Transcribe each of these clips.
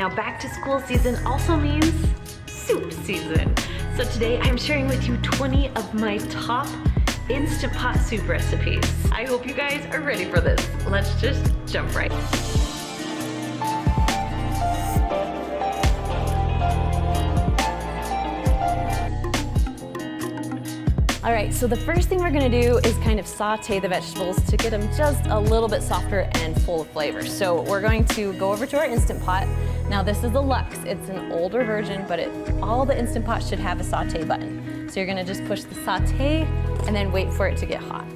Now back to school season also means soup season. So today I'm sharing with you 20 of my top Instant Pot soup recipes. I hope you guys are ready for this. Let's just jump right in. All right, so the first thing we're gonna do is kind of saute the vegetables to get them just a little bit softer and full of flavor. So we're going to go over to our Instant Pot. Now this is a Luxe, it's an older version, but all the Instant Pots should have a saute button. So you're gonna just push the saute and then wait for it to get hot.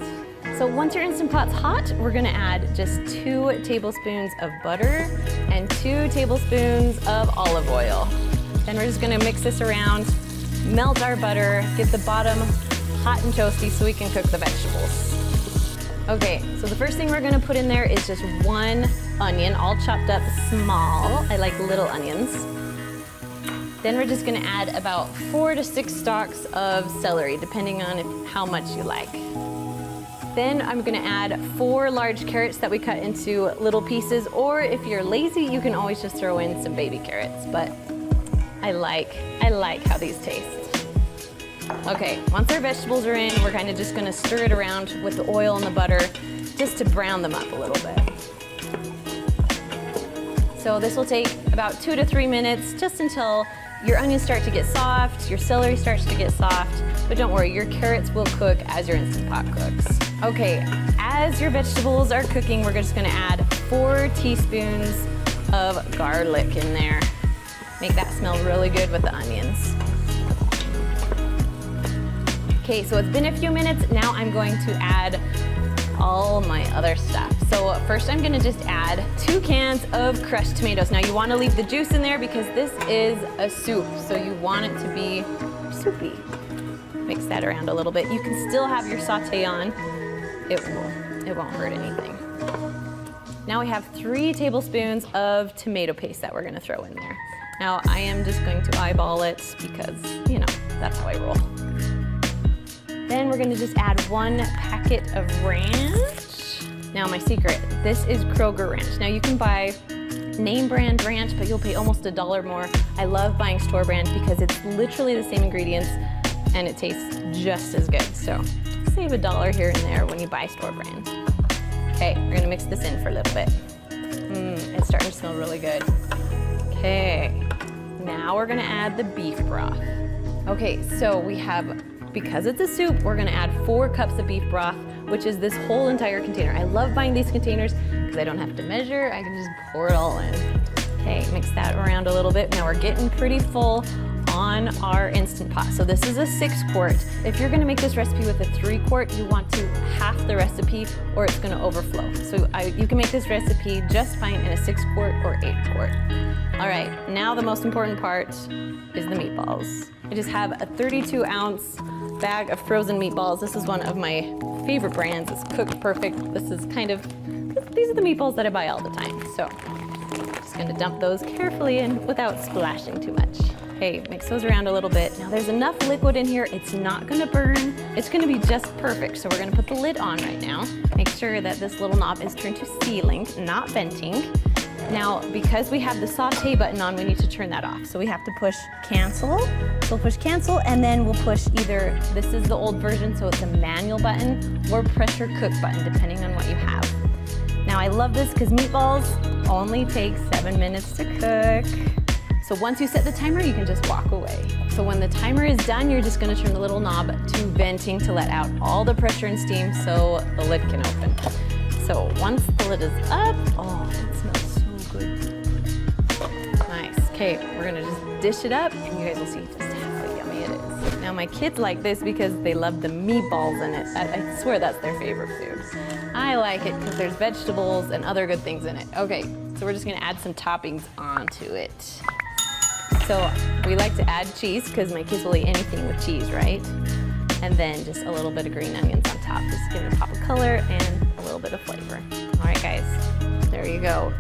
So once your Instant Pot's hot, we're gonna add just 2 tablespoons of butter and 2 tablespoons of olive oil. Then we're just gonna mix this around, melt our butter, get the bottom hot and toasty so we can cook the vegetables. Okay, so the first thing we're gonna put in there is just 1 onion, all chopped up small. I like little onions. Then we're just gonna add about 4 to 6 stalks of celery, depending on how much you like. Then I'm gonna add 4 large carrots that we cut into little pieces, or if you're lazy, you can always just throw in some baby carrots, but I like how these taste. Okay, once our vegetables are in, we're kind of just gonna stir it around with the oil and the butter just to brown them up a little bit. So this will take about 2 to 3 minutes, just until your onions start to get soft, your celery starts to get soft, but don't worry, your carrots will cook as your Instant Pot cooks. Okay, as your vegetables are cooking, we're just gonna add 4 teaspoons of garlic in there. Make that smell really good with the onions. Okay, so it's been a few minutes. Now I'm going to add all my other stuff. So first I'm gonna just add 2 cans of crushed tomatoes. Now you wanna leave the juice in there because this is a soup, so you want it to be soupy. Mix that around a little bit. You can still have your saute on. It won't hurt anything. Now we have 3 tablespoons of tomato paste that we're gonna throw in there. Now I am just going to eyeball it because, you know, that's how I roll. Then we're gonna just add 1 packet of ranch. Now my secret, this is Kroger ranch. Now you can buy name brand ranch, but you'll pay almost $1 more. I love buying store brand because it's literally the same ingredients and it tastes just as good. So save $1 here and there when you buy store brand. Okay, we're gonna mix this in for a little bit. It's starting to smell really good. Okay, now we're gonna add the beef broth. Okay, so we have, because it's a soup, we're gonna add 4 cups of beef broth, which is this whole entire container. I love buying these containers because I don't have to measure, I can just pour it all in. Okay, mix that around a little bit. Now we're getting pretty full on our Instant Pot. So this is a 6-quart. If you're gonna make this recipe with a 3-quart, you want to half the recipe or it's gonna overflow. So you can make this recipe just fine in a 6-quart or 8-quart. All right, now the most important part is the meatballs. I just have a 32-ounce bag of frozen meatballs. This is one of my favorite brands. It's cooked perfect. These are the meatballs that I buy all the time. So just gonna dump those carefully in without splashing too much. Okay, mix those around a little bit. Now there's enough liquid in here, it's not gonna burn. It's gonna be just perfect. So we're gonna put the lid on right now. Make sure that this little knob is turned to sealing, not venting. Now, because we have the saute button on, we need to turn that off. So we have to push cancel. So we'll push cancel and then we'll push either, this is the old version, so it's a manual button, or pressure cook button, depending on what you have. Now I love this because meatballs only take 7 minutes to cook. So once you set the timer, you can just walk away. So when the timer is done, you're just gonna turn the little knob to venting to let out all the pressure and steam so the lid can open. So once the lid is up, oh, it smells so good. Nice, okay, we're gonna just dish it up and you guys will see just how yummy it is. Now my kids like this because they love the meatballs in it. I swear that's their favorite food. I like it because there's vegetables and other good things in it. Okay, so we're just gonna add some toppings onto it. So we like to add cheese because my kids will eat anything with cheese, right? And then just a little bit of green onions on top, just to give it a pop of color and a little bit of flavor. All right, guys, there you go.